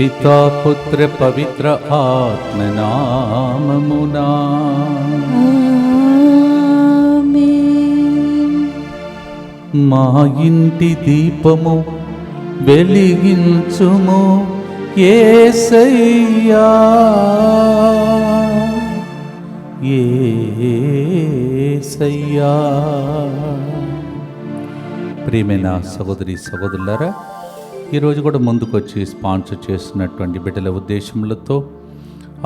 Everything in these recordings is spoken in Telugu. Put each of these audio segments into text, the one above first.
పితా పుత్ర పవిత్ర ఆత్మ నామమునా ఆమేన్. మా ఇంటి దీపము వెలిగించుము యేసయ్యా, యేసయ్యా. ప్రియమైన సహోదరి సహోదరులారా, ఈరోజు కూడా ముందుకొచ్చి స్పాన్సర్ చేస్తున్నటువంటి బిడ్డల ఉద్దేశములతో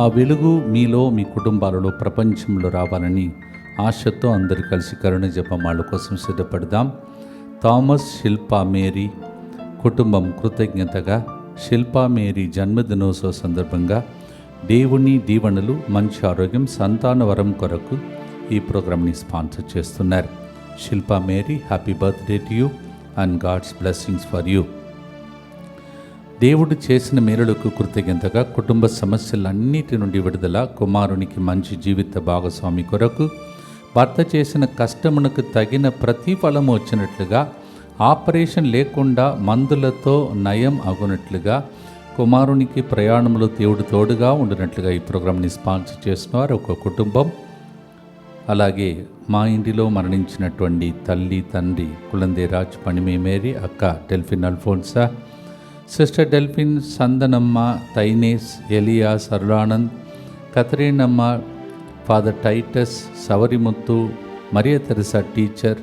ఆ వెలుగు మీలో మీ కుటుంబాలలో ప్రపంచంలో రావాలని ఆశతో అందరూ కలిసి కరుణ జపమాల కోసం సిద్ధపడదాం. థామస్ శిల్పా మేరీ కుటుంబం కృతజ్ఞతగా శిల్పా మేరీ జన్మదినోత్సవ సందర్భంగా దేవుని దీవెనలు, మంచి ఆరోగ్యం, సంతాన వరం కొరకు ఈ ప్రోగ్రామ్ని స్పాన్సర్ చేస్తున్నారు. Shilpa Mary, happy birthday to you and God's blessings for you. దేవుడు చేసిన మేలులకు కృతజ్ఞతగా కుటుంబ సమస్యలన్నిటి నుండి విడుదల, కుమారునికి మంచి జీవిత భాగస్వామి కొరకు భర్త చేసిన కష్టమునకు తగిన ప్రతిఫలము వచ్చినట్లుగా, ఆపరేషన్ లేకుండా మందులతో నయం అగునట్లుగా, కుమారునికి ప్రయాణంలో దేవుడు తోడుగా ఉండినట్లుగా ఈ ప్రోగ్రాంని స్పాన్సర్ చేస్తున్నారు ఒక కుటుంబం. అలాగే మా ఇంటిలో మరణించినటువంటి తల్లి, తండ్రి కులందే రాజ్, పణిమే మేరీ, అక్క Delphine Alphonsa, sister Delphine, Sandanamma, తైనేస్, ఎలియా, సర్లానంద్, Katharinamma, father Titus, Savarimuthu, Maria Teresa teacher,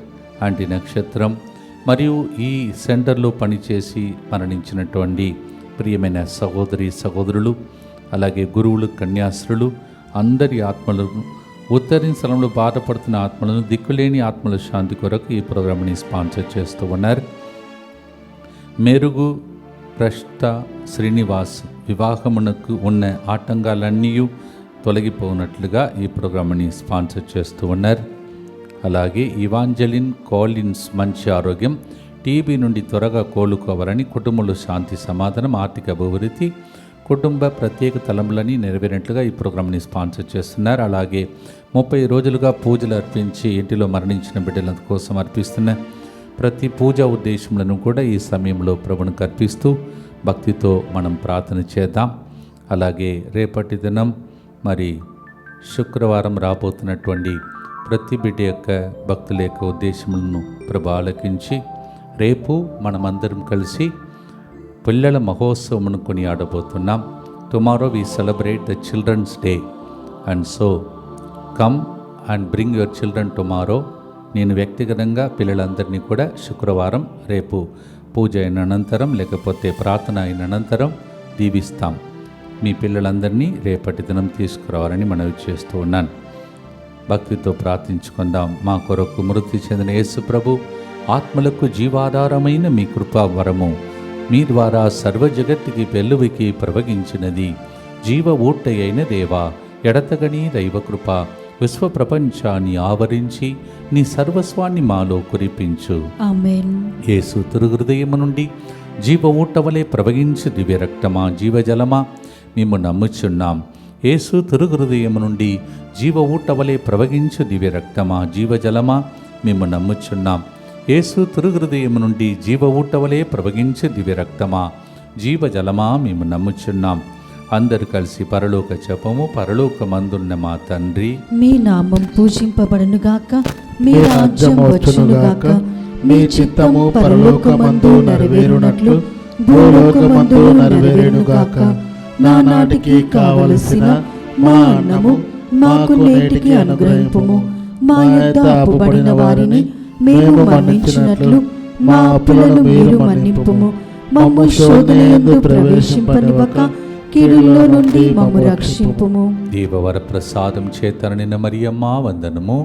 aunty నక్షత్రం మరియు ఈ సెంటర్లో పనిచేసి మరణించినటువంటి ప్రియమైన సహోదరి సహోదరులు, అలాగే గురువులు, కన్యాస్త్రులు అందరి ఆత్మలను, ఉత్తరిన స్థలంలో బాధపడుతున్న ఆత్మలను, దిక్కులేని ఆత్మల శాంతి కొరకు ఈ ప్రోగ్రామ్ని స్పాన్సర్ చేస్తూ ఉన్నారు. మెరుగు ప్రష్ట శ్రీనివాస్ వివాహమునకు ఉన్న ఆటంకాలన్నీ తొలగిపోనట్లుగా ఈ ప్రోగ్రామ్ని స్పాన్సర్ చేస్తూ ఉన్నారు. అలాగే ఇవాంజలిన్ కాలిన్స్ మంచి ఆరోగ్యం, టీబీ నుండి త్వరగా కోలుకోవాలని, కుటుంబంలో శాంతి, సమాధానం, ఆర్థిక అభివృద్ధి, కుటుంబ ప్రత్యేక తలంపులని నెరవేరినట్లుగా ఈ ప్రోగ్రామ్ని స్పాన్సర్ చేస్తున్నారు. అలాగే 30 రోజులుగా పూజలు అర్పించి ఇంటిలో మరణించిన బిడ్డల కోసం అర్పిస్తున్న ప్రతి పూజా ఉద్దేశములను కూడా ఈ సమయంలో ప్రభువునికి అర్పిస్తూ భక్తితో మనం ప్రార్థన చేద్దాం. అలాగే రేపటి దినం మరి శుక్రవారం రాబోతున్నటువంటి ప్రతి బిడ్డ యొక్క భక్తుల యొక్క ఉద్దేశములను ప్రభు ఆలకించి రేపు మనమందరం కలిసి పిల్లల మహోత్సవమును కొనియాడబోతున్నాం. Tomorrow we celebrate the children's day and so come and bring your children tomorrow. నేను వ్యక్తిగతంగా పిల్లలందరినీ కూడా శుక్రవారం రేపు పూజ అయిన అనంతరం లేకపోతే ప్రార్థన అయిన అనంతరం దీవిస్తాం. మీ పిల్లలందరినీ రేపటి దినం తీసుకురావాలని మనవి చేస్తూ ఉన్నాను. భక్తితో ప్రార్థించుకుందాం. మా కొరకు మృతి చెందిన యేసు ప్రభు ఆత్మలకు జీవాధారమైన మీ కృపావరము మీ ద్వారా సర్వ జగత్తుకి వెల్లువికి ప్రవగించినది. జీవ ఊట అయిన దేవా, ఎడతగని దైవకృప విశ్వ ప్రపంచాన్ని ఆవరించి నీ సర్వస్వాన్ని మాలో కురిపించు. ఆమేన్. యేసు తిరుహృదయము నుండి జీవ ఊట వలె ప్రవగించు దివ్య రక్తమా, జీవజలమా మేము నమ్ముచున్నాం. యేసు తిరుహృదయము నుండి జీవ ఊట వలె ప్రవగించు దివ్య రక్తమా, జీవజలమా మేము నమ్ముచున్నాం. యేసు తిరుహృదయము నుండి జీవ ఊట వలె ప్రవగించు దివ్య రక్తమా, జీవజలమా మేము నమ్ముచున్నాం. అందరు కలిసి పరలోక జపము. పరలోకమందున్న మా తండ్రి, మీ నామం పూజింపబడునుగాక, మీ రాజ్యం వచ్చునుగాక, మీ చిత్తము పరలోకమందు నెరవేరునట్లు భూలోకమందు నెరవేరునుగాక. నానాటికి కావలసిన మా అన్నము మాకు నేటికి అనుగ్రహింపుము. మా యొద్ద అప్పుబడిన వారిని మేము మన్నించినట్లు మా అప్పులను మీరు మన్నింపుము. మమ్ము శోధనయందు ప్రవేశింపనివ్వక కీడుల్లో నుండి మమ్ము రక్షింపుము. దేవవర ప్రసాదం చేతననిన మరియమ్మ వందనము.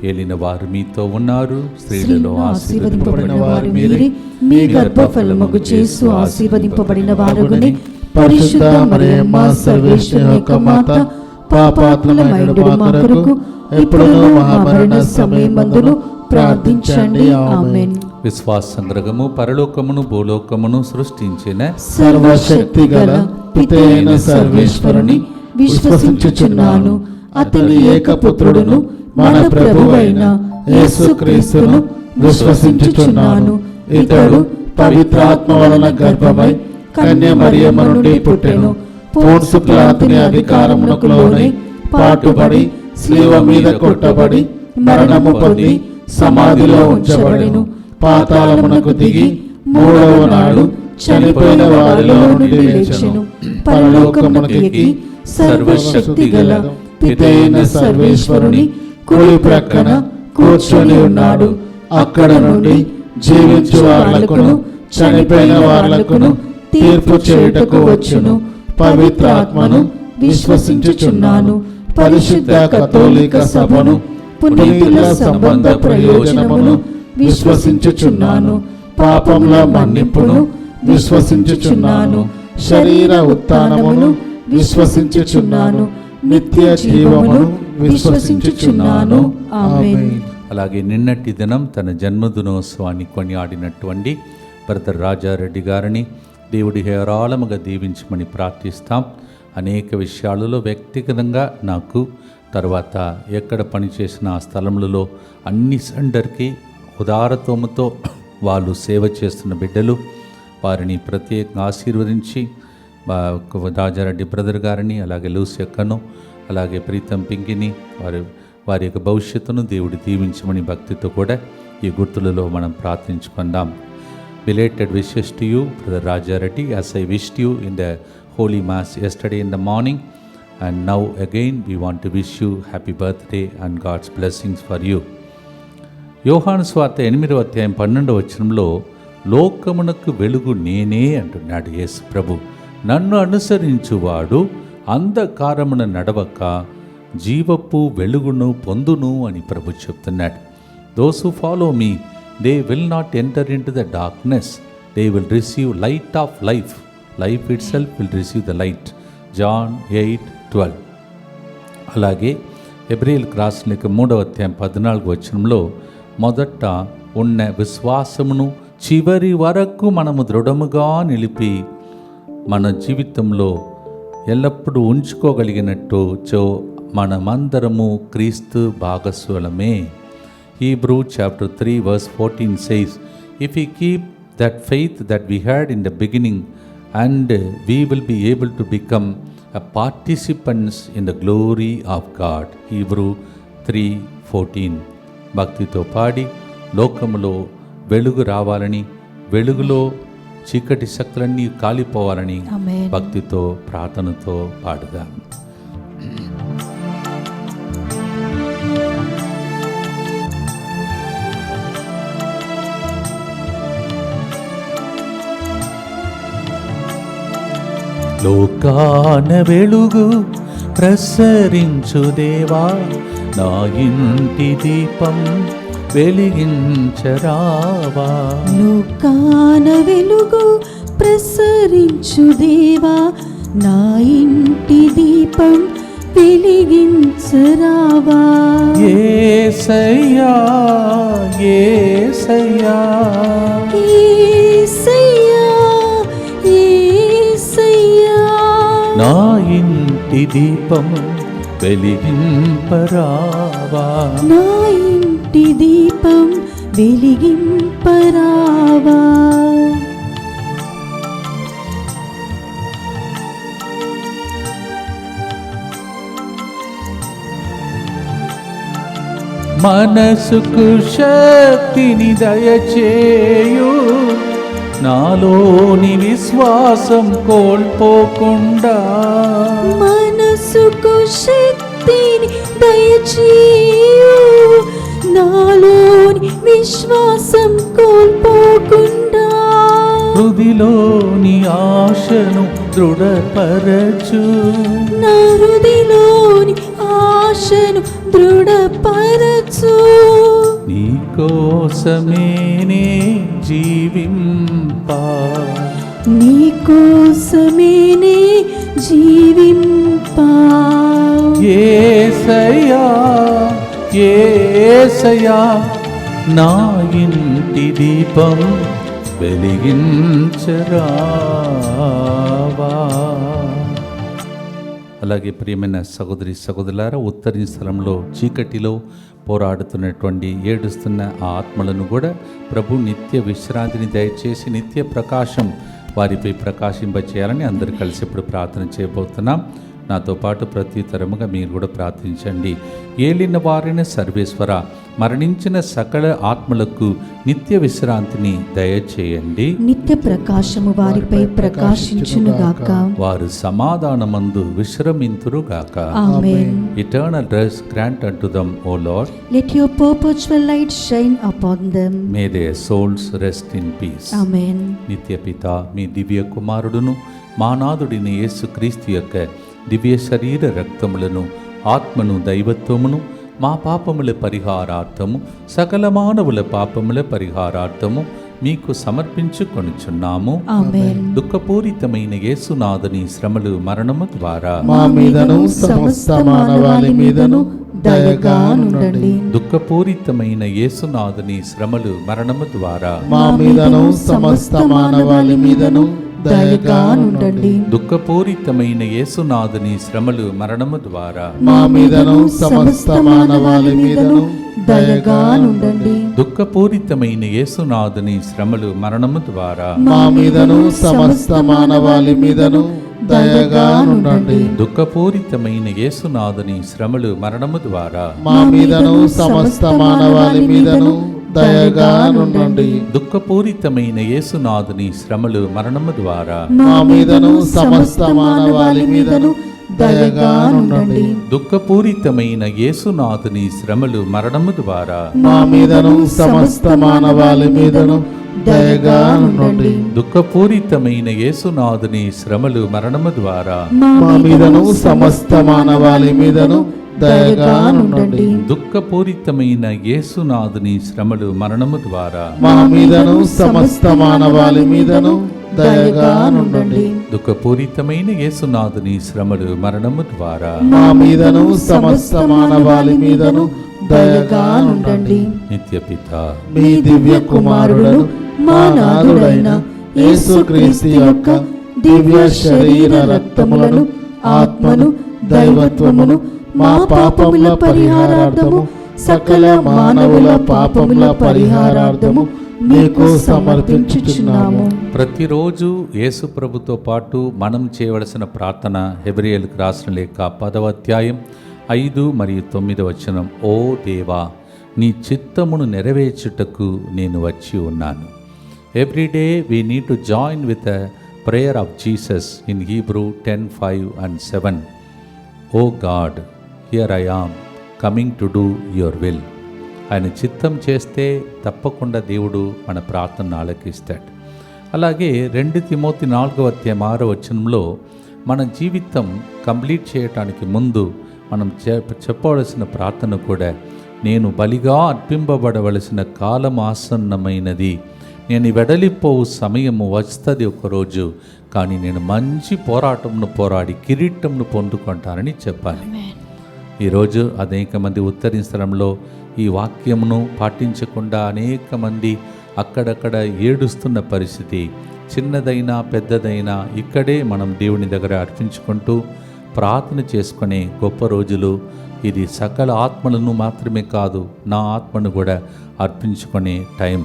ఏలిన వారు మీతో ఉన్నారు, స్త్రీలలో ఆశీర్వదింపబడిన వారు మీరే, మీ గర్భఫలముగు యేసు ఆశీర్వదింపబడిన వారుగని. పరిశుద్ధ మరియమ్మ సర్వేశ్వరుని యొక్క మాత, పాపాత్ములమైన మా కొరకు ఇప్పుడును మా మరణ సమయమందును ప్రార్థించండి. ఆమేన్. విశ్వాస సంగ్రహము. పరలోకమును భూలోకమును సృష్టించిన సర్వశక్తి గల పితైన సర్వేశ్వరుని విశ్వసించుచున్నాను. అతని ఏకపుత్రుడును మన ప్రభువైన యేసుక్రీస్తును విశ్వసించుచున్నాను. ఇతడు పవిత్రాత్మ వలన గర్భమై కన్య మరియమ్మ నుండి పుట్టెను. పోన్సు పిలాతుని అధికారమునకు లోనై పాటుపడి శిలువ మీద కొట్టబడి మరణము పొంది సమాధిలో ఉంచబడెను. పాతాళమునకు దిగి మూడవ నాడు చనిపోయిన వారిలో నుండి లేచెను. పరలోకమునకు ఎక్కి సర్వశక్తి గల పితైన సర్వేశ్వరుని కుడి ప్రక్కన కూర్చొని ఉన్నాడు. అక్కడ నుండి జీవించు వారలకును చనిపోయిన వారలకును తీర్పు చేయుటకు వచ్చును. పవిత్రాత్మను విశ్వసించుచున్నాను. పరిశుద్ధ కథోలిక సభను, పునీతుల సంబంధ ప్రయోజనమును విశ్వసించుచున్నాను. పాపముల మన్నింపును విశ్వసించుచున్నాను. శరీర ఉత్థానమును విశ్వసించుచున్నాను. నిత్య జీవమును విశ్వసించుచున్నాను. ఆమేన్. అలాగే నిన్నటి దినం తన జన్మదినోత్సవాన్ని కొనియాడినటువంటి బ్రదర్ రాజారెడ్డి గారిని దేవుడి హేరాళముగా దీవించమని ప్రార్థిస్తాం. అనేక విషయాలలో వ్యక్తిగతంగా నాకు, తర్వాత ఎక్కడ పనిచేసిన ఆ స్థలములలో అన్ని సెంటర్కి ఉదారత్వముతో వాళ్ళు సేవ చేస్తున్న బిడ్డలు, వారిని ప్రత్యేకంగా ఆశీర్వదించి రాజారెడ్డి బ్రదర్ గారిని, అలాగే లూసి అక్కను, అలాగే ప్రీతం పింకిని, వారి యొక్క భవిష్యత్తును దేవుడు దీవించమని భక్తితో కూడా ఈ గుర్తులలో మనం ప్రార్థించుకుందాం. Belated wishes to you, Brother Rajareddy, as I wished you in the Holy Mass yesterday in the morning, and now again we want to wish you happy birthday and God's blessings for you. యోహాను సువార్త 8వ అధ్యాయం 12వ వచనంలో లోకమునకు వెలుగు నేనే అంటున్నాడు యేసు ప్రభు. నన్ను అనుసరించువాడు అంధకారమున నడవక జీవపు వెలుగును పొందును అని ప్రభు చెప్తున్నాడు. Those who follow me, they will not enter into the darkness, they will receive light of life. Life itself will receive the light. John 8:12. అలాగే హెబ్రీయులకు రాసిన 3వ అధ్యాయం 14వ వచనంలో మొదట ఉన్న విశ్వాసమును చివరి వరకు మనము దృఢముగా నిలిపి మన జీవితంలో ఎల్లప్పుడూ ఉంచుకోగలిగినట్టు మనమందరము క్రీస్తు భాగస్వాలమే. Hebrew chapter 3 verse 14 says, if we keep that faith that we had in the beginning, and we will be able to become a participants in the glory of God. Hebrew 3:14. భక్తితో పాడి లోకములో వెలుగు రావాలని, వెలుగులో చీకటి శక్తులన్నీ కాలిపోవాలని భక్తితో ప్రార్థనతో పాడుదాం. లోకాన వెలుగు ప్రసరించు దేవా, నా ఇంటి దీపం వెలిగించరావా. లోకాన వెలుగు ప్రసరించు దేవా, నా ఇంటి దీపం వెలిగించరావా. యేసయ్యా యేసయ్యా యేసయ్యా యేసయ్యా, నా ఇంటి దీపం వెలిగింపరావా. నా ఇంటి దీపం వెలిగింపరావా. మనసుకు శక్తిని దయచేయు, నాలోని విశ్వాసం కోల్పోకుండా. మనసుకు శక్తిని దయచేయు, నాలోని విశ్వాసం కోల్పోకుండా. హృదిలోని ఆశను దృఢపరచు, నా హృదిలోని ఆశను దృఢపరచు. నీ కోసమేనే జీవింపా, నీ కోసమేనే జీవింపా. యేసయ్యా యేసయ్యా, నా ఇంటి దీపం వెలిగించరావా. అలాగే ప్రియమైన సహోదరి సహోదరులారా, ఉత్తర స్థలంలో చీకటిలో పోరాడుతున్నటువంటి ఏడుస్తున్న ఆ ఆత్మలను కూడా ప్రభు నిత్య విశ్రాంతిని దయచేసి నిత్య ప్రకాశం వారిపై ప్రకాశింపచేయాలని అందరూ కలిసి ఇప్పుడు ప్రార్థన చేయబోతున్నాం. నాతో పాటు ప్రతి తరముగా మీరు కూడా ప్రార్థించండి. ఏలిన వారిని సర్వేశ్వర, మరణించిన సకల ఆత్మలకు నిత్య విశ్రాంతిని దయచేయండి. నిత్య ప్రకాశము వారిపై ప్రకాశించునుగాక. వారు సమాధానమందు విశ్రమింతురుగాక. ఆమేన్. Eternal rest grant unto them, O Lord. Let your perpetual light shine upon them. May their souls rest in peace. ఆమేన్. నిత్య పిత, మీ దివ్య కుమారుడును మా నాథుడిని యేసుక్రీస్తు యొక్క దివ్య శరీర రక్తములను, ఆత్మను, దైవత్వమును మా పాపముల పరిహారార్థము, సకల మానవుల పాపముల పరిహారార్థము మీకు సమర్పించుకొనుచున్నాము. ఆమేన్. దుఃఖపూరితమైన యేసునాథుని శ్రమలు, మరణము ద్వారా మా మీదను సమస్త మానవాళి మీదను దయగా నుండండి. దుఃఖపూరితమైన యేసునాథుని శ్రమలు, మరణము ద్వారా మా మీదను సమస్త మానవాళి మీదను దయగా నుండండి. దుఃఖపూరితమైన యేసునాథుని శ్రమలు, మరణము ద్వారా మా మీదను సమస్త మానవాళి మీదను దయగా నుండండి. దుఃఖపూరితమైన యేసునాథుని శ్రమలు, మరణము ద్వారా మా మీదను సమస్త మానవాళి మీదను దయగా నుండండి. దుఃఖపూరితమైన యేసునాథుని శ్రమలు, మరణము ద్వారా మా మీదను సమస్త మానవాళి మీదను దయగా నుండండి. దుఃఖపూరితమైన యేసునాథుని శ్రమలు, మరణము ద్వారా మా మీదను సమస్త మానవాళి మీదను దయగా నుండండి. దుఃఖపూరితమైన యేసునాథుని శ్రమలు, మరణము ద్వారా మా మీదను సమస్త మానవాళి మీదను దయగా నుండండి. దుఃఖపూరితమైన యేసునాథుని శ్రమలు, మరణము ద్వారా మా మీదను సమస్త మానవాళి మీదను దయగా నుండండి. దుఃఖపూరితమైన యేసునాథుని శ్రమలు, మరణము ద్వారా మా మీదను సమస్త మానవాళి మీదను దయగా నుండండి. దుఃఖపూరితమైన యేసునాథుని శ్రమలు, మరణము ద్వారా మా మీదను సమస్త మానవాళి మీదను దయగా నుండండి. నిత్య పిత, మీ దివ్య కుమారుడును మా నాథుడైన యేసుక్రీస్తు యొక్క దివ్య శరీర రక్తములను, ఆత్మను, దైవత్వమును మా పాపముల పరిహారార్థము, సకల మానవుల పాపముల పరిహారార్థము మీకు సమర్పించుచున్నాము. ప్రతిరోజు యేసు ప్రభుతో పాటు మనం చేయవలసిన ప్రార్థన హెబ్రీయులకు రాసిన లేఖ 10వ అధ్యాయం 5 మరియు 9వ వచనం. ఓ దేవా, నీ చిత్తమును నెరవేర్చుటకు నేను వచ్చి ఉన్నాను. Every day we need to join with the prayer of Jesus in Hebrew 10:5 and 7. O God, here I am coming to do your will. ఆయన చిత్తం చేస్తే తప్పకుండా దేవుడు మన ప్రార్థనను ఆలకిస్తాడు. అలాగే 2 తిమోతి 4వ అధ్యాయం 6వ వచనంలో మన జీవితం కంప్లీట్ చేయటానికి ముందు మనం చెప్పవలసిన ప్రార్థన కూడా, నేను బలిగా అర్పింపబడవలసిన కాలం ఆసన్నమైనది, నేను వెడలిపోవు సమయము వస్తుంది ఒకరోజు, కానీ నేను మంచి పోరాటంను పోరాడి కిరీటంను పొందుకుంటానని చెప్పాలి. ఈరోజు అనేక మంది ఉత్తర స్థలంలో ఈ వాక్యమును పాటించకుండా అనేక మంది అక్కడక్కడ ఏడుస్తున్న పరిస్థితి. చిన్నదైనా పెద్దదైనా ఇక్కడే మనం దేవుని దగ్గర అర్పించుకుంటూ ప్రార్థన చేసుకునే గొప్ప రోజులు ఇది. సకల ఆత్మలను మాత్రమే కాదు, నా ఆత్మను కూడా అర్పించుకునే time.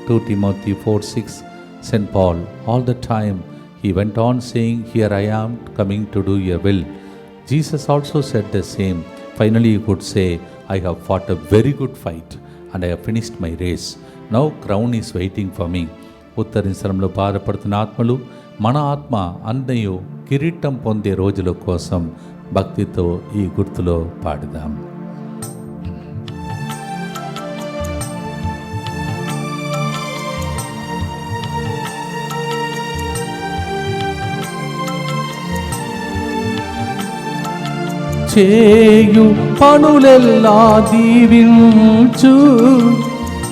2 Timothy 4:6 St. Paul, all the time he went on saying, here I am coming to do your will. Jesus also said the same. Finally he could say, I have fought a very good fight and I have finished my race. Now crown is waiting for me. ఉత్తరించడంలో బాధపడుతున్న ఆత్మలు, మన ఆత్మ అన్నయ్యు కిరీటం పొందే రోజుల కోసం భక్తితో ఈ గుర్తులో పాడుదాం. చేయు పనులెల్లా దీవించు,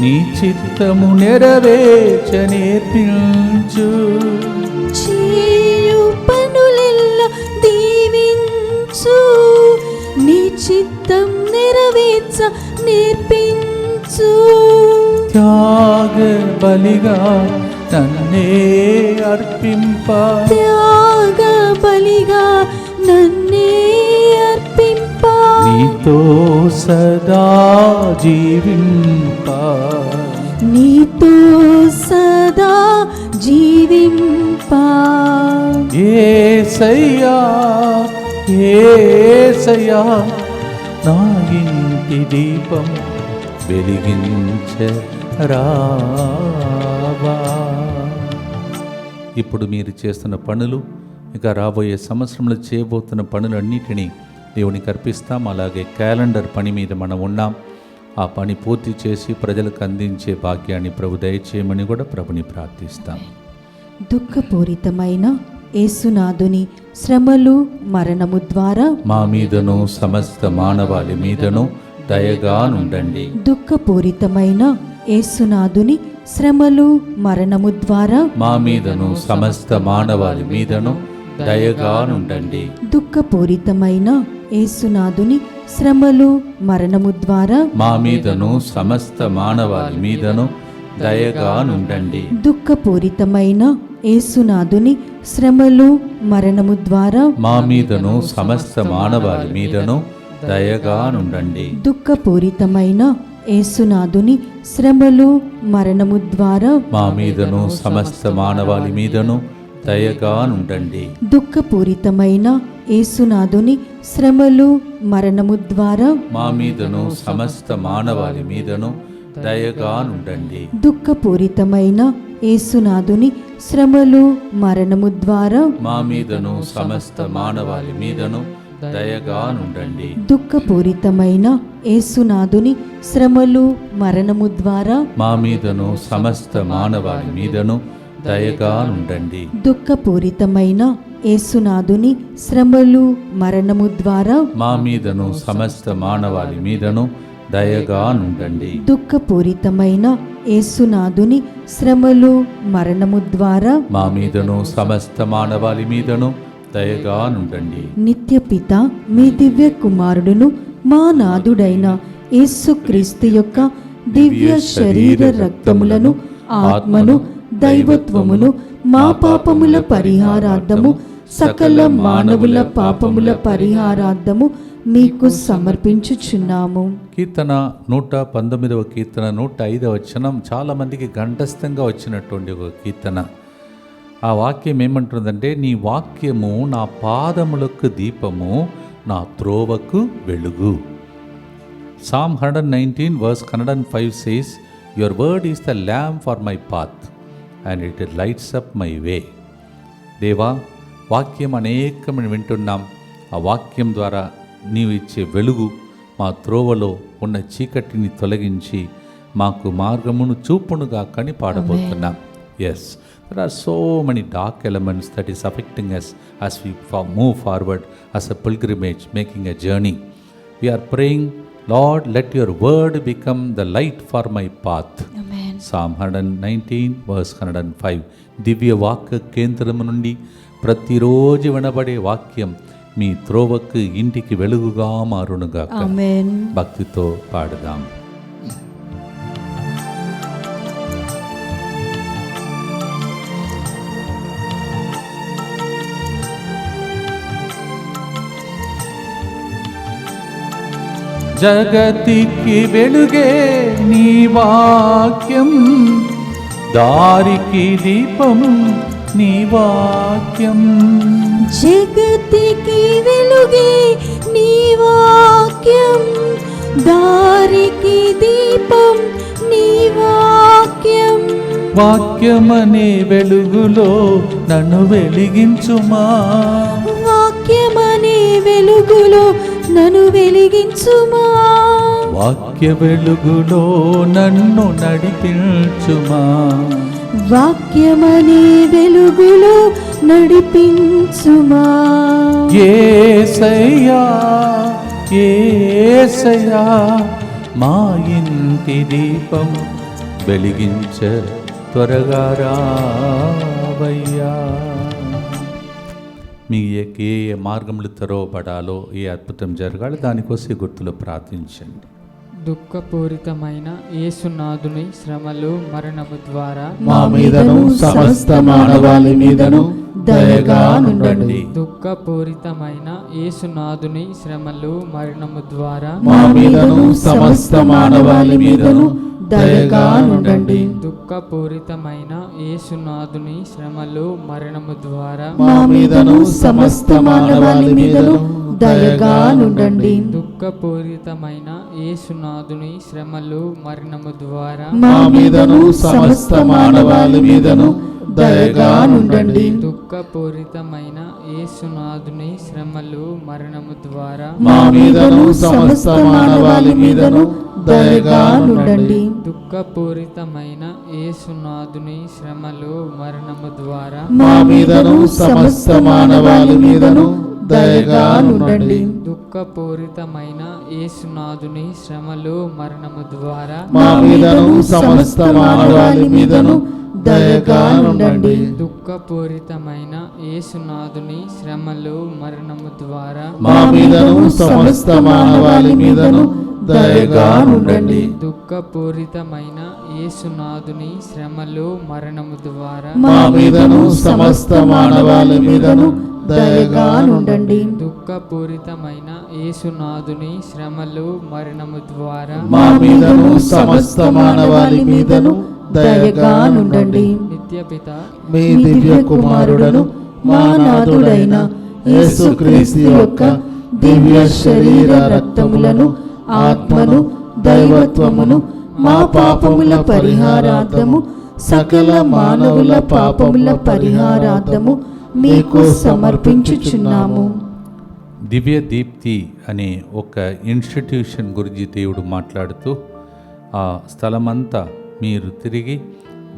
నీ చిత్తము నెరవేర్చ నేర్పించు. చేయు పనులెల్లా దీవించు, నీ చిత్తం నెరవేర్చ నేర్పించు. త్యాగ బలిగా నన్నే అర్పింప, త్యాగ బలిగా నన్నే అర్పింప. నీతో సదా జీవింప, నీతో సదా జీవింప. యేసయ్యా యేసయ్యా నా ఇంటి దీపం వెలిగించరావా. ఇప్పుడు మీరు చేస్తున్న పనులు, ఇక రాబోయే సంవత్సరంలో చేయబోతున్న పనులన్నిటినీ దేవునికి అర్పిస్తాం. అలాగే క్యాలెండర్ పని మీద మనం ఉన్నాం. ఆ పని పూర్తి చేసి ప్రజలకు అందించే భాగ్యాన్ని ప్రభు దయచేయమని కూడా ప్రభుని ప్రార్థిస్తాం. దుఃఖపూరితమైన యేసునాథుని శ్రమలు మరణము ద్వారా మా మీదను సమస్త మానవాళి మీదను దయగా నుండండి. దుఃఖపూరితమైన యేసునాథుని శ్రమలు మరణము ద్వారా మా మీదను సమస్త మానవాళి మీదను దయగా నుండండి. దుఃఖపూరితమైన యేసునాథుని శ్రమలు మరణము ద్వారా మా మీదను సమస్త మానవాళి మీదను దయగా నుండండి. దుఃఖపూరితమైన యేసునాథుని శ్రమలు మరణము ద్వారా మా మీదను సమస్త మానవాళి మీదను దయగా నుండండి. దుఃఖపూరితమైన యేసునాథుని శ్రమలు మరణము ద్వారా మా మీదను సమస్త మానవాళి మీదను దయగా నుండండి. దుఃఖపూరితమైన యేసునాథుని శ్రమలు మరణము ద్వారా మా మీదను సమస్త మానవాళి మీదను దయగా నుండండి. దుఃఖపూరితమైన యేసునాథుని శ్రమలు మరణము ద్వారా మా మీదను సమస్త మానవాళి మీదను దయగా నుండండి. దుఃఖపూరితమైన యేసునాథుని శ్రమలు మరణము ద్వారా మా మీదను సమస్త మానవాళి మీదను దయగా నుండండి. దుఃఖపూరితమైన యేసునాథుని శ్రమలు మరణము ద్వారా మా మీదను సమస్త మానవాళి మీదను దయగా నుండండి. దుఃఖపూరితమైన యేసునాథుని శ్రమలు మరణము ద్వారా మా మీదను సమస్త మానవాళి మీదను దయగా నుండండి. నిత్యపిత మీ దివ్య కుమారుడును మా నాథుడైన యేసుక్రీస్తు యొక్క దివ్య శరీర రక్తములను ఆత్మను దైవత్వమును మా పాపముల పరిహారార్థము సకల మానవుల పాపముల పరిహారార్థము మీకు సమర్పించుచున్నాము. కీర్తన 119వ కీర్తన 105వ వచనం చాలా మందికి కంఠస్థంగా వచ్చినటువంటి ఒక కీర్తన. ఆ వాక్యం ఏమంటుందంటే, నీ వాక్యము నా పాదములకు దీపము, నా త్రోవకు వెలుగు. Psalm 119 verse 105 says, your word is the lamp for my path and it lights up my way. దేవా, వాక్యం అనేకమని వింటున్నాం. ఆ వాక్యం ద్వారా నీవు ఇచ్చే వెలుగు మా త్రోవలో ఉన్న చీకటిని తొలగించి మాకు మార్గమును చూపునుగా కని పాడబోతున్నాం. Yes, there are so many dark elements that is affecting us as we move forward as a pilgrimage, making a journey. We are praying, Lord, let your word become the light for my path. Amen. Psalm 119 verse 105. దివ్య వాక్య కేంద్రము నుండి ప్రతిరోజు వినబడే వాక్యం మీ త్రోవకు ఇంటికి వెలుగుగా మారునుగాక. ఆమేన్. భక్తితో పాడుదాం. జగతికి వెలుగే నీ వాక్యం, దారికి దీపం నీ వాక్యం. జగతికి వెలుగే నీ వాక్యం, దారికి దీపం నీ వాక్యం. వాక్యమనే వెలుగులో నన్ను వెలిగించుమా, వాక్యమనే వెలుగులో నన్ను వెలిగించుమా, వాక్య వెలుగులో నన్ను నడిపించుమా, వాక్యమనే వెలుగులో నడిపించుమా. యేసయ్యా యేసయ్యా మా ఇంటి దీపం వెలిగించ త్వరగా రావయ్యా. మీ ఏ మార్గములు తెరవబడాలో, ఏ అద్భుతం జరగాలో దానికోసం ఈ గుర్తులో ప్రార్థించండి. దుఃఖపూరితమైన యేసునాథుని శ్రమలు మరణము ద్వారా మా మీదను సమస్త మానవాళి మీదను దయగా నుండండి. దుఃఖపూరితమైన యేసునాథుని శ్రమలు మరణము ద్వారా మా మీదను సమస్త మానవాళి మీదను దయగా నుండండి. దుఃఖపూరితమైన యేసునాథుని శ్రమలు మరణము ద్వారా మా మీదను సమస్త మానవాళి మీదను దయగా నుండండి. దుఃఖపూరితమైన యేసునాథుని శ్రమలు మరణము ద్వారా మా మీదను సమస్త మానవాళి మీదను దయగా నుండండి. దుఃఖపూరితమైన యేసునాథుని శ్రమలు మరణము ద్వారా మా మీదను సమస్త మానవాళి మీదను దయగా నుండండి. దుఃఖపూరితమైన యేసునాథుని శ్రమలు మరణము ద్వారా మా మీదను సమస్త మానవాళి మీదను దయగా నుండండి. దుఃఖపూరితమైన యేసునాథుని శ్రమలు మరణము ద్వారా మా మీదను సమస్త మానవాళి మీదను దయగా నుండండి. దుఃఖపూరితమైన యేసునాథుని శ్రమలు మరణము ద్వారా మా మీదను సమస్త మానవాళి మీదను దయగా నుండండి. దుఃఖపూరితమైన యేసునాథుని శ్రమలు మరణము ద్వారా మా మీదను సమస్త మానవాళి మీదను దయగా నుండండి. దుఃఖపూరితమైన యేసునాథుని శ్రమలు మరణము ద్వారా మా మీదను సమస్త మానవాళి మీదను దయగా నుండండి. నిత్యపిత మీ దివ్య కుమారుడను మా నాథుడైన యేసుక్రీస్తు యొక్క దివ్య శరీర రక్తములను ఆత్మను దైవత్వమును మా పాపముల పరిహారార్థము సకల మానవుల పాపముల పరిహారార్థము మీకు సమర్పించుచున్నాము. దివ్య దీప్తి అనే ఒక ఇన్స్టిట్యూషన్ గురించి దేవుడు మాట్లాడుతూ ఆ స్థలమంతా మీరు తిరిగి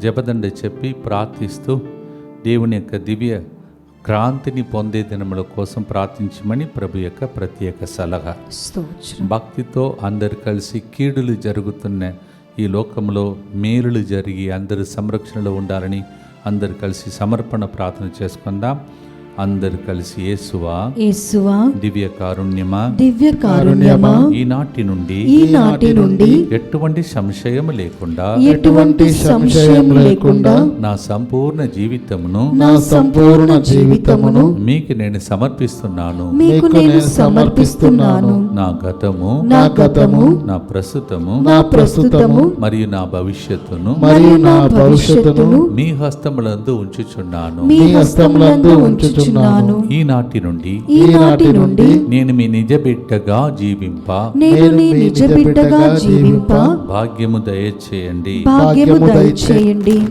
జపదండ చెప్పి ప్రార్థిస్తూ దేవుని యొక్క దివ్య క్రాంతిని పొందే దినముల కోసం ప్రార్థించమని ప్రభు యొక్క ప్రత్యేక సలహా. భక్తితో అందరు కలిసి కీడులు జరుగుతున్న ఈ లోకంలో మేలులు జరిగి అందరు సంరక్షణలో ఉండాలని అందరు కలిసి సమర్పణ ప్రార్థన చేసుకుందాం. అందరు కలిసి యేసువా యేసువా దివ్య కారుణ్యమా దివ్య కారుణ్యమా ఈనాటి నుండి ఎటువంటి సంశయం లేకుండా ఎటువంటి సంశయం లేకుండా నా సంపూర్ణ జీవితమును మీకు నేను సమర్పిస్తున్నాను. మీకు నేను సమర్పిస్తున్నాను. నా గతము నా ప్రస్తుతము మరియు నా భవిష్యత్తును మీ హస్తములందు ఉంచుచున్నాను. ఈనాటి నుండి నేను మీ నిజ బిడ్డగా జీవింప భాగ్యము దయచేయండి.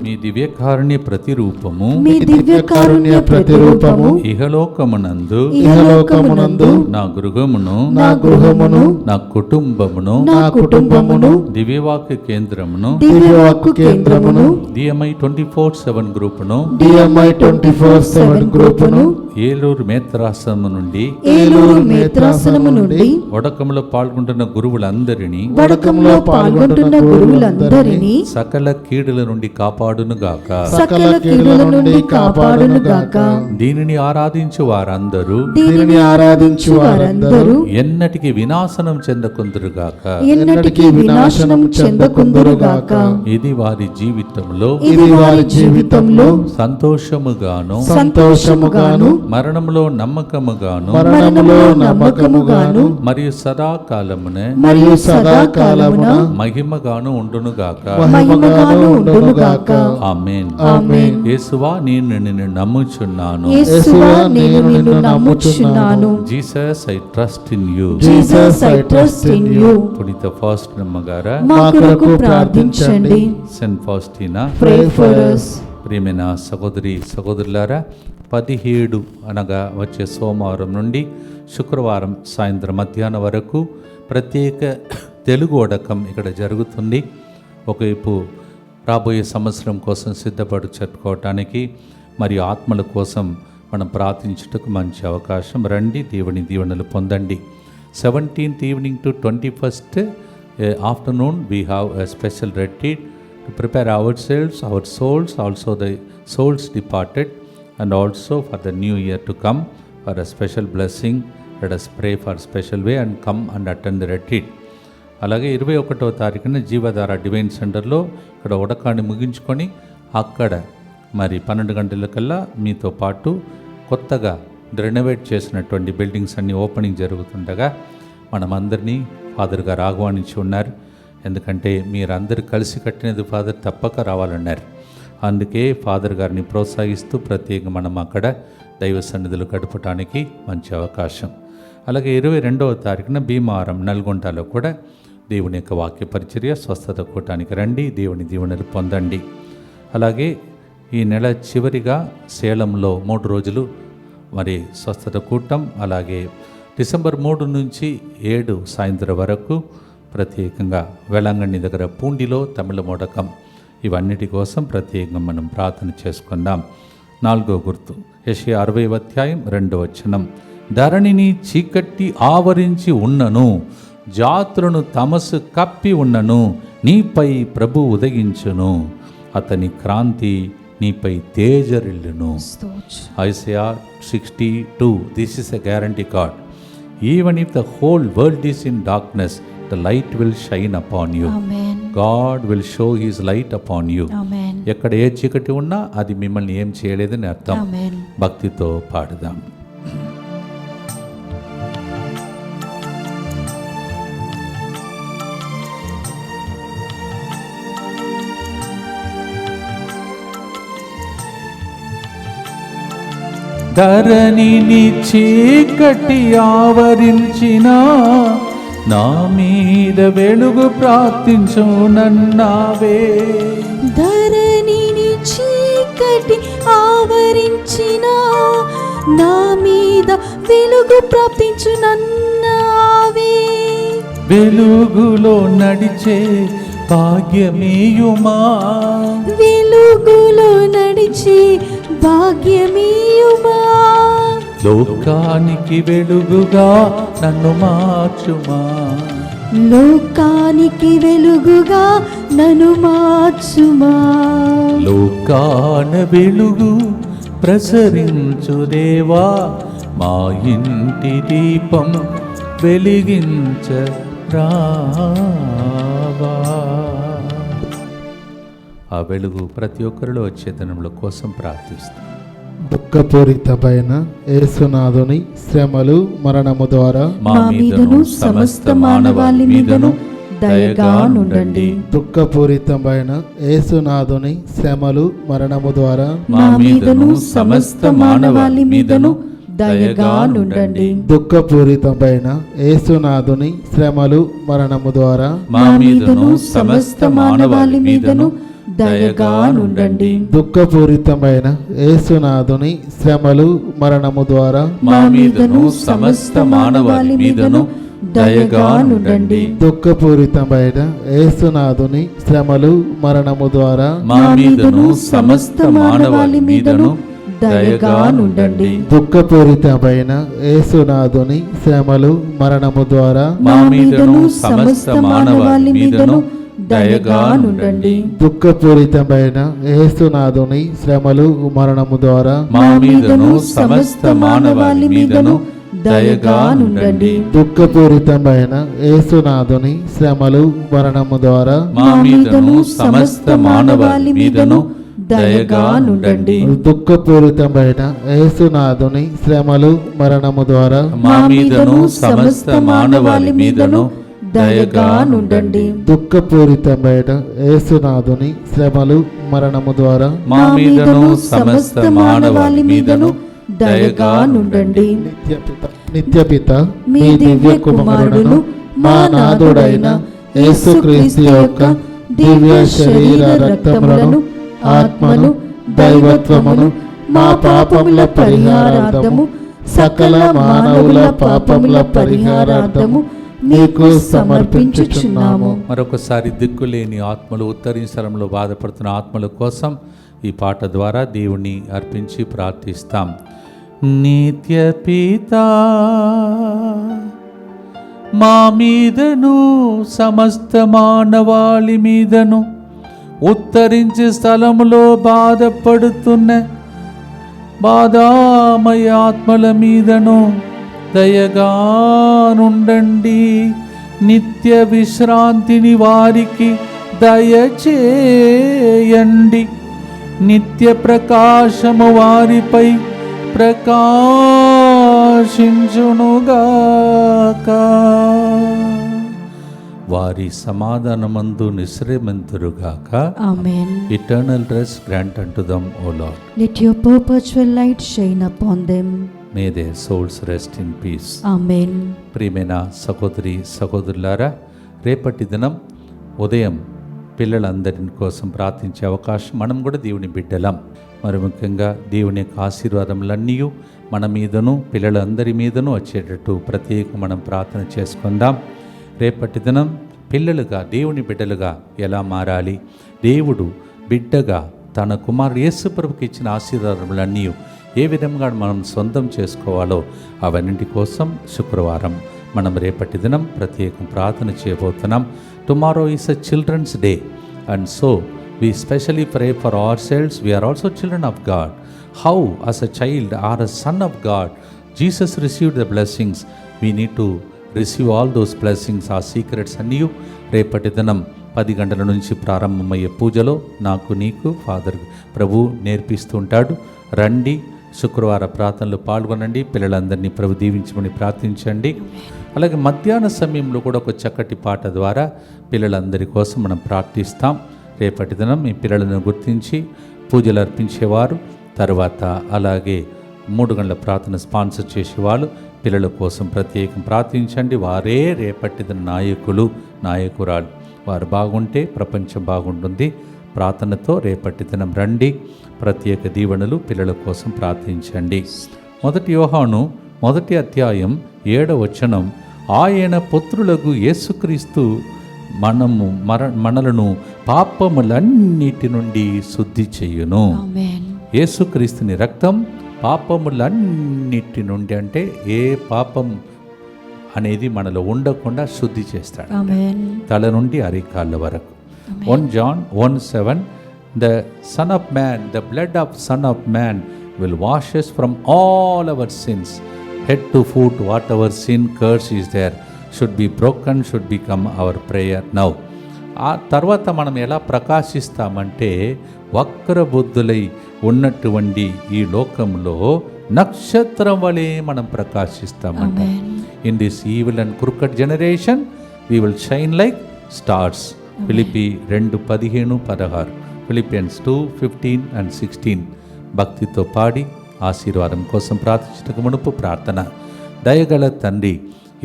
మీ దివ్య కారుణ్య ప్రతిరూపము ఇహలోకమునందు నా గృహమును నా కుటుంబమును దివ్యవాక్య కేంద్రమును DMI 24/7 గ్రూపును ఏలూరు మేత్రాసనము నుండి వడకములో పాల్గొంటున్న గురువులందరినీ సకల కీడుల నుండి కాపాడునుగాక. దీనిని ఆరాధించు వారందరూ ఎన్నటికి వినాశనం చెందకుందురుగాక. ఇది వారి జీవితంలో సంతోషముగాను మరణములో నమ్మకముగాను మరియు సదాకాలమున మహిమగాను ఉండునుగాక. ఆమేన్. యేసువా నేను నిన్ను నమ్ముచున్నాను. Jesus I trust in you. పునీత ఫాస్టినా అమ్మగారా ప్రార్థించండి. సెయింట్ ఫాస్టినా ప్రియమైన సహోదరులారా 17 అనగా వచ్చే సోమవారం నుండి శుక్రవారం సాయంత్రం మధ్యాహ్నం వరకు ప్రత్యేక తెలుగు వడకం ఇక్కడ జరుగుతుంది. ఒకవైపు రాబోయే సంవత్సరం కోసం సిద్ధపడుకోవటానికి మరియు ఆత్మల కోసం మనం ప్రార్థించుటకు మంచి అవకాశం. రండి, దేవుని దీవెనలు పొందండి. 17th evening to 21st afternoon we have a special retreat to prepare ourselves, our souls, also the souls departed, and also for the new year to come for a special blessing. Let us pray for special way and come and attend the retreat. అలాగే 21వ తారీఖున జీవధార డివైన్ సెంటర్లో ఇక్కడ ఉడకాన్ని ముగించుకొని అక్కడ మరి 12 గంటలకల్లా మీతో పాటు కొత్తగా రెనోవేట్ చేసినటువంటి బిల్డింగ్స్ అన్నీ ఓపెనింగ్ జరుగుతుండగా మనమందరినీ ఫాదర్ గారు ఆహ్వానించి ఉన్నారు. ఎందుకంటే మీరందరూ కలిసి కట్టినది ఫాదర్, తప్పక రావాలన్నారు. అందుకే ఫాదర్ గారిని ప్రోత్సహిస్తూ ప్రత్యేకంగా మనం అక్కడ దైవ సన్నిధులు గడపడానికి మంచి అవకాశం. అలాగే 22వ తారీఖున భీమవరం నల్గొండలో కూడా దేవుని యొక్క వాక్య పరిచర్య స్వస్థత కూటానికి రండి, దేవుని దీవెనలు పొందండి. అలాగే ఈ నెల చివరిగా సేలంలో 3 రోజులు మరి స్వస్థత కూటం, అలాగే డిసెంబర్ 3 నుంచి 7 సాయంత్రం వరకు ప్రత్యేకంగా వేళాంగణి దగ్గర పూండిలో తమిళ మోడకం. ఇవన్నిటి కోసం ప్రత్యేకంగా మనం ప్రార్థన చేసుకుందాం. 4వ గుర్తు యెషయా 60వ అధ్యాయం 2వ వచనం, ధరణిని చీకటి ఆవరించి ఉన్నను, జాతులను తమసు కప్పి ఉన్నను, నీపై ప్రభు ఉదయించును, అతని క్రాంతి నీపై తేజరిల్లును. Isaiah 62. This is a guarantee card. Even if the whole world is in darkness, the light will shine upon you. Amen. God will show his light upon you. Amen. ఎక్కడ ఏ చీకటి ఉన్నా అది మిమ్మల్ని ఏం చేయలేదని అర్థం. Amen. భక్తితో పాడుదాం. ధరణిని చీకటి ఆవరించిన నా మీద వెలుగు ప్రార్థించునన్నావే. ధరణిని చీకటి ఆవరించిన నా మీద వెలుగు ప్రాప్తించునన్నావే. వెలుగులో నడిచే భాగ్యమీయుమా, వెలుగులో నడిచే భాగ్యమీయుమా, లోకానికి వెలుగుగా నన్ను మార్చుమా, లోకానికి వెలుగుగా నన్ను మార్చుమా. లోకాన వెలుగు ప్రసరించు దేవా, మా ఇంటి దీపం వెలిగించ రావా. ఆ వెలుగు ప్రతి ఒక్కరిలో వచ్చేతనంలో కోసం ప్రార్థిస్తాం. దుఃఖపూరితమైన యేసునాథుని శ్రమలు మరణము ద్వారా మా మీదను సమస్త మానవాళి మీదను దయగా నుండండి. దుఃఖపూరితమైన యేసునాథుని శ్రమలు మరణము ద్వారా మా మీదను సమస్త మానవాళి మీదను దయగా నుండండి. దుఃఖపూరితమైన యేసునాథుని శ్రమలు మరణము ద్వారా మా మీదను సమస్త మానవాళి మీదను దయగా నుండండి. దుఃఖపూరితమైన యేసునాథుని శ్రమలు మరణము ద్వారా మా మీదను సమస్త మానవాళి మీదను దయగా నుండండి. దుఃఖపూరితమైన యేసునాథుని శ్రమలు మరణము ద్వారా మా మీదను సమస్త మానవాళి మీదను దయగా నుండండి. దుఃఖపూరితమైన యేసునాథుని శ్రమలు మరణము ద్వారా మా మీదను సమస్త మానవాళి మీదను దయగా నుండండి. దుఃఖపూరితమైన యేసునాథుని శ్రమలు మరణము ద్వారా మా మీదను సమస్త మానవాళి మీదను దయగా నుండండి. దుఃఖపూరితమైన యేసునాథుని శ్రమలు మరణము ద్వారా మా మీదను సమస్త మానవాళి మీదను దయగా నుండండి. దుఃఖపూరితమైన యేసునాథుని శ్రమలు మరణము ద్వారా మా మీదను సమస్త మానవాళి మీదను దయగా నుండండి. దుఃఖపూరితమైన యేసునాథుని శ్రమలు మరణము ద్వారా మా మీదను సమస్త మానవాళి మీదను దయగా నుండండి. నిత్యపిత మీ దివ్య కుమారుడును మా నాథుడైన యేసుక్రీస్తు యొక్క దివ్య శరీర రక్తములను ఆత్మను దైవత్వమును మా పాపముల పరిహారార్థము సకల మానవుల పాపముల పరిహారార్థము మీకు సమర్పించుచున్నాము. మరొకసారి దిక్కులేని ఆత్మలు, ఉత్తరీయ స్థలంలో బాధపడుతున్న ఆత్మల కోసం ఈ పాట ద్వారా దేవుణ్ణి అర్పించి ప్రార్థిస్తాం. నిత్య పితా మా మీదను సమస్త మానవాళి మీదను ఉత్తరించే స్థలములో బాధపడుతున్న బాధామయ ఆత్మల మీదను దయగా నుండండి. నిత్య విశ్రాంతిని వారికి దయచేయండి. నిత్య ప్రకాశము వారిపై ప్రకాశించునుగాక. వారి సమాధానమందు నిశ్రమింతురుగాక. Amen. Eternal rest grant unto them, O Lord. Let your perpetual light shine upon them. May their souls rest in peace. Amen. ప్రియమైన సహోదరి సహోదరులారా, రేపటి దినం ఉదయం పిల్లలందరి కోసం ప్రార్థించే అవకాశం, మనం కూడా దేవుని బిడ్డలం. మరి ముఖ్యంగా దేవుని యొక్క ఆశీర్వాదములన్నీ మన మీదను పిల్లలందరి మీదను వచ్చేటట్టు ప్రత్యేక మనం ప్రార్థన చేసుకుందాం. రేపటి దినం పిల్లలుగా దేవుని బిడ్డలుగా ఎలా మారాలి, దేవుడు బిడ్డగా తన కుమారుడు యేసు ప్రభుకి ఇచ్చిన ఆశీర్వాదములన్నీ ఏ విధంగా మనం సొంతం చేసుకోవాలో అవన్నింటి కోసం శుక్రవారం మనం రేపటి దినం ప్రత్యేకం ప్రార్థన చేయబోతున్నాం. Tomorrow is a children's day and so we specially pray for ourselves. We are also children of God. How as a child or a son of God Jesus received the blessings, we need to receive all those blessings. ఆ సీక్రెట్స్ అన్నీ రేపటి దినం 10 గంటల నుంచి ప్రారంభమయ్యే పూజలో నాకు నీకు ఫాదర్ ప్రభు నేర్పిస్తూ ఉంటాడు. రండి, శుక్రవార ప్రార్థనలో పాల్గొనండి, పిల్లలందరినీ ప్రభు దీవించమని ప్రార్థించండి. అలాగే మధ్యాహ్న సమయంలో కూడా ఒక చక్కటి పాట ద్వారా పిల్లలందరి కోసం మనం ప్రార్థిస్తాం. రేపటి దినం మీ పిల్లలను గుర్తించి పూజలు అర్పించేవారు, తర్వాత అలాగే 3 గంటల ప్రార్థన స్పాన్సర్ చేసేవాళ్ళు పిల్లల కోసం ప్రత్యేకం ప్రార్థించండి. వారే రేపటి దిన నాయకులు, నాయకురాలు. వారు బాగుంటే ప్రపంచం బాగుంటుంది. ప్రార్థనతో రేపటి దినం రండి, ప్రత్యేక దీవెనలు పిల్లల కోసం ప్రార్థించండి. 1 యోహాను 1వ అధ్యాయం 7వ వచనం, ఆయన పుత్రులకు యేసుక్రీస్తు మనలను పాపములన్నిటి నుండి శుద్ధి చెయ్యును. Amen. యేసుక్రీస్తుని రక్తం పాపములన్నిటి నుండి, అంటే ఏ పాపం అనేది మనలో ఉండకుండా శుద్ధి చేస్తాడు. Amen. తల నుండి అరికాళ్ళ వరకు. 1 John 1:7, the Son of Man, the blood of Son of Man will wash us from all our sins, head to foot. Whatever sin curse is there should be broken, should become our prayer now. ఆ తర్వాత మనం ఎలా ప్రకాశిస్తామంటే, వక్ర బుద్ధులై ఉన్నటువంటి ఈ లోకంలో నక్షత్రం వలె మనం ప్రకాశిస్తామంట. In this evil and crooked generation we will shine like stars. ఫిలిప్పీ 2:15-16, ఫిలిపియన్స్ 2:15 and 16. భక్తితో పాడి ఆశీర్వాదం కోసం ప్రార్థించటకు మునుపు ప్రార్థన. దయగల తండ్రి,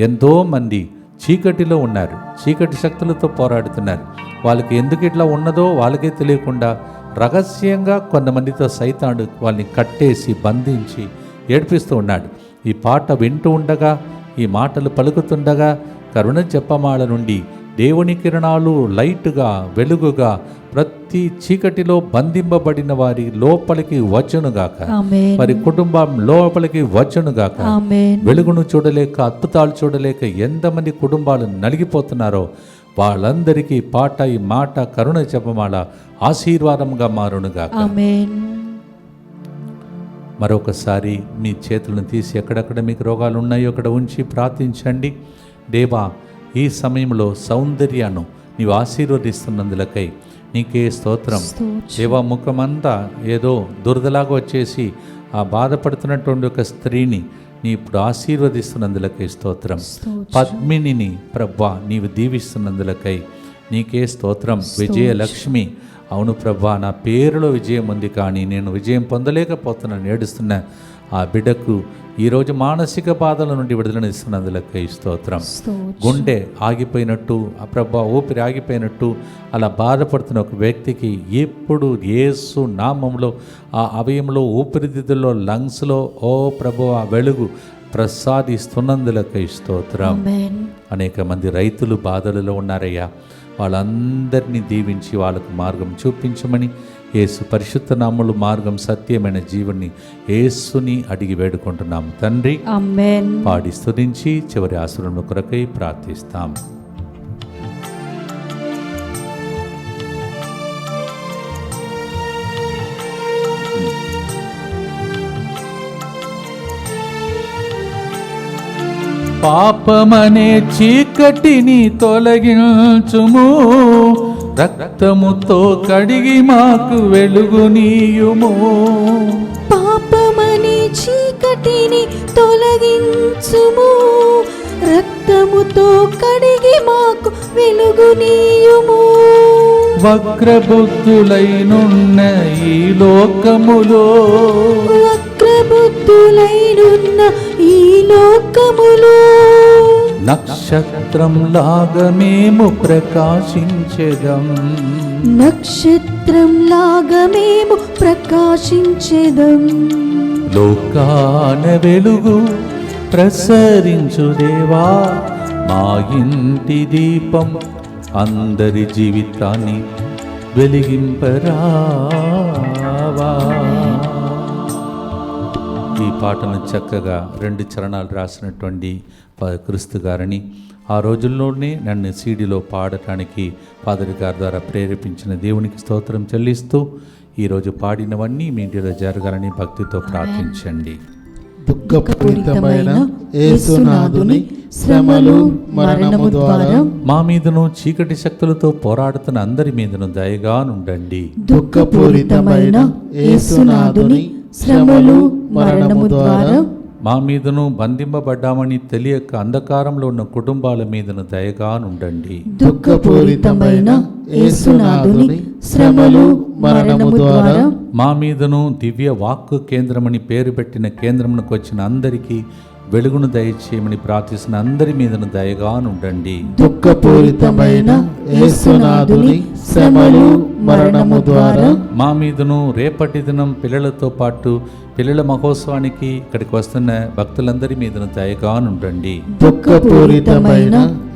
ఎంతోమంది చీకటిలో ఉన్నారు, చీకటి శక్తులతో పోరాడుతున్నారు. వాళ్ళకి ఎందుకు ఇట్లా ఉన్నదో వాళ్ళకే తెలియకుండా రహస్యంగా కొంతమందితో సైతాను వాళ్ళని కట్టేసి బంధించి ఏడిపిస్తూ ఉన్నాడు. ఈ పాట వింటూ ఉండగా, ఈ మాటలు పలుకుతుండగా కరుణ జపమాల నుండి దేవుని కిరణాలు లైట్గా వెలుగుగా ప్రతి చీకటిలో బంధింపబడిన వారి లోపలికి వచ్చునుగాక. వారి కుటుంబం లోపలికి వచ్చునుగాక. వెలుగును చూడలేక, అద్భుతాలు చూడలేక ఎంతమంది కుటుంబాలు నలిగిపోతున్నారో వాళ్ళందరికీ పాట, ఈ మాట, కరుణ జపమాల ఆశీర్వాదంగా మారునుగాక. మరొకసారి మీ చేతులను తీసి ఎక్కడెక్కడ మీకు రోగాలు ఉన్నాయో అక్కడ ఉంచి ప్రార్థించండి. దేవా, ఈ సమయంలో సౌందర్యాన్ని నీవు ఆశీర్వదిస్తున్నందులకై నీకే స్తోత్రం. దేవా, ముఖమంతా ఏదో దురదలాగా వచ్చేసి ఆ బాధపడుతున్నటువంటి ఒక స్త్రీని నీ ఇప్పుడు ఆశీర్వదిస్తున్నందులకై స్తోత్రం. పద్మినిని ప్రభా నీవు దీవిస్తున్నందులకై నీకే స్తోత్రం. విజయలక్ష్మి, అవును ప్రభా, నా పేరులో విజయం ఉంది కానీ నేను విజయం పొందలేకపోతున్నాను ఏడుస్తున్న ఆ బిడ్డకు ఈరోజు మానసిక బాధల నుండి విడుదలను ఇస్తున్నందులకై స్తోత్రం. గుండె ఆగిపోయినట్టు, ఆ ప్రభా ఊపిరి ఆగిపోయినట్టు అలా బాధపడుతున్న ఒక వ్యక్తికి ఇప్పుడు యేసు నామంలో ఆ అవయంలో, ఊపిరితిత్తుల్లో, లంగ్స్లో ఓ ప్రభు ఆ వెలుగు ప్రసాదిస్తున్నందులకై స్తోత్రం. అనేక మంది రైతులు బాధలలో ఉన్నారయ్యా, వాళ్ళందరినీ దీవించి వాళ్ళకు మార్గం చూపించమని యేసు పరిశుద్ధ నామములో మార్గం, సత్యమైన జీవన్ని యేసుని అడిగి వేడుకుంటున్నాము తండ్రి. ఆమేన్. పాడి స్తుతించి చివరి ఆశీర్వాదం కొరకై ప్రార్థిస్తాం. పాపమనే చీకటిని తొలగించుము, రక్తముతో కడిగి మాకు వెలుగునీయుము. పాపమనే చీకటిని తొలగించుము, రక్తముతో కడిగి మాకు వెలుగునీయుము. వక్రబుద్ధులైనున్న ఈ లోకములో, వక్రబుద్ధులైనున్న ఈ లోకములో నక్షత్రం లాగా మేము ప్రకాశించెదం. నక్షత్రం లాగా మేము ప్రకాశించెదం. లోకాన వెలుగు ప్రసరించు దేవా, మా ఇంటి దీపం అందరి జీవితాన్ని వెలిగింపరావా. ఈ పాటను చక్కగా 2 చరణాలు రాసినటువంటి క్రిస్తు గారిని, ఆ రోజుల్లోనే నన్ను సీడీలో పాడటానికి ఫాదర్ గారి ద్వారా ప్రేరేపించిన దేవునికి స్తోత్రం చెల్లిస్తూ ఈరోజు పాడినవన్నీ మీ ఇంటిలో జరగాలని భక్తితో ప్రార్థించండి. దుఃఖపూరితమైన యేసునాథుని శ్రమలు మరణము ద్వారా మా మీదను చీకటి శక్తులతో పోరాడుతున్న అందరి మీదను దయగా నుండండి. దుఃఖపూరితమైన యేసునాథుని శ్రమలు మరణము ద్వారా మా మీదను బంధింపబడ్డామని తెలియక అంధకారంలో ఉన్న కుటుంబాల మీదను దయగా నుండండి. దుఃఖపూరితమైన యేసునాథుని శ్రమలు మరణము ద్వారా మా మీదను దివ్య వాక్కు కేంద్రమని పేరు పెట్టిన కేంద్రమునకు వచ్చిన అందరికీ వెలుగును దయచేయమని ప్రార్థిస్తున్న అందరి మీదను దయగా నుండండి. దుఃఖపూరితమైన యేసునాథుని శ్రమలు మరణము ద్వారా మా మీదను రేపటి దినం పిల్లలతో పాటు పిల్లల మహోత్సవానికి ఇక్కడికి వస్తున్న భక్తులందరి మీదను దయగా నుండండి. దుఃఖపూరితమైన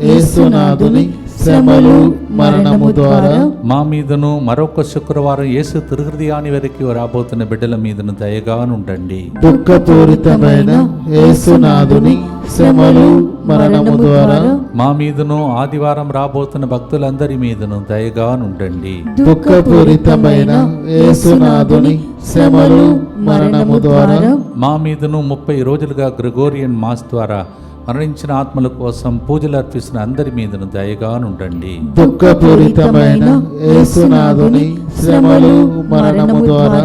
యేసునాథుని శ్రమలు మరణము ద్వారా మా మీదను మరొక శుక్రవారం యేసు తిరుహృదయాన్ని వరకు రాబోతున్న బిడ్డల మీదను దయగా నుండండి. దుఃఖపూరితమైన యేసునాథుని శ్రమలు మరణము ద్వారా మా మీదను ఆదివారం రాబోతున్న భక్తులందరి మీదను దయగా నుండండి. దుఃఖపూరితమైన యేసునాథుని శ్రమలు మరణము ద్వారా మా మీదను 30 రోజులుగా గ్రెగోరియన్ మాస్ ద్వారా మరణించిన ఆత్మల కోసం పూజలు అర్పిస్తున్న అందరి మీదను దయగా నుండండి. దుఃఖపూరితమైన యేసునాథుని శ్రమలు మరణము ద్వారా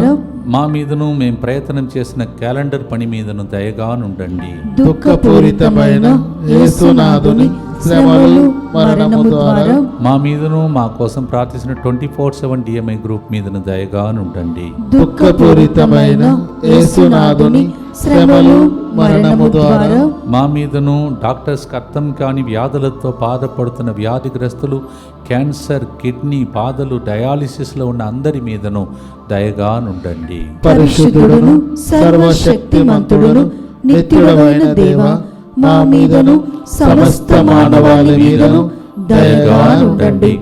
మా మీదను మేము ప్రయత్నం చేసిన క్యాలెండర్ పని మీదను దయగా నుండండి. దుఃఖపూరితమైన యేసునాథుని శ్రమలు మరణము ద్వారా మా మీదను మా కోసం ప్రార్థించిన 24/7 DMI గ్రూప్ మీదను దయగా నుండండి. దుఃఖపూరితమైన యేసునాథుని శ్రమలు మరణము ద్వారా మా మీదను డాక్టర్స్ అర్థం కాని వ్యాధులతో బాధపడుతున్న వ్యాధిగ్రస్తులు, క్యాన్సర్, కిడ్నీ బాధలు, డయాలిసిస్లో ఉన్న అందరి మీదను దయగా నుండండి. పరిశుద్ధుడును సర్వశక్తిమంతుడును నిత్యుడైన దేవా, మా మీదను సమస్త మానవాళి మీదను దయగా నుండండి.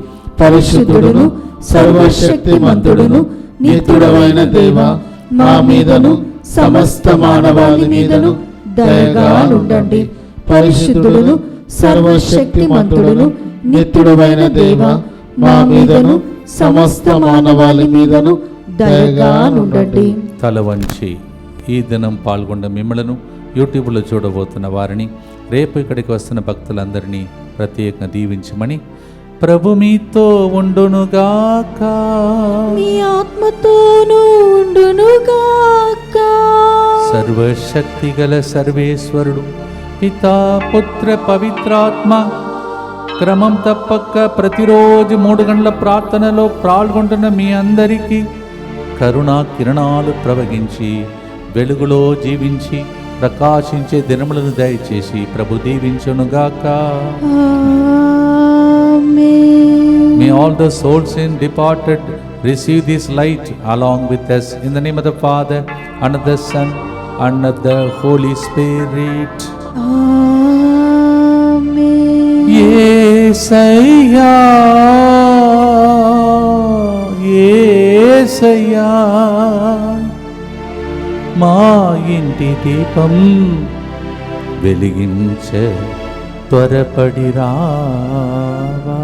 పరిశుద్ధుడును సర్వశక్తిమంతుడును నిత్యుడైన దేవా, మా మీదను సమస్త మానవాళి మీదను దయగా నుండండి. పరిశుద్ధుడును సర్వశక్తిమంతుడును నిత్యుడైన దేవా, మా మీదను సమస్త మానవాళి మీదను దయగా నుండండి. తల వంచి ఈ దినం పాల్గొన్న మిమ్మలను, యూట్యూబ్లో చూడబోతున్న వారిని, రేపు ఇక్కడికి వస్తున్న భక్తులందరినీ ప్రత్యేకంగా దీవించమని ప్రభు మీతో ఉండునుగాక, మీ ఆత్మతోనూ ఉండునుగాక. సర్వశక్తి గల సర్వేశ్వరుడు పితా, పుత్ర, పవిత్రాత్మ క్రమం తప్పక ప్రతిరోజు 3 గంటల ప్రార్థనలో పాల్గొంటున్న మీ అందరికీ కరుణా కిరణాలు ప్రవహించి వెలుగులో జీవించి ప్రకాశించే దినములను దయచేసి ప్రభు దీవించునుగాక. May all the souls in departed receive this light along with us, in the name of the Father and of the Son and of the Holy Spirit. యేసయ్యా, యేసయ్యా, మా ఇంటి దీపం వెలిగించ త్వరపడి రావా.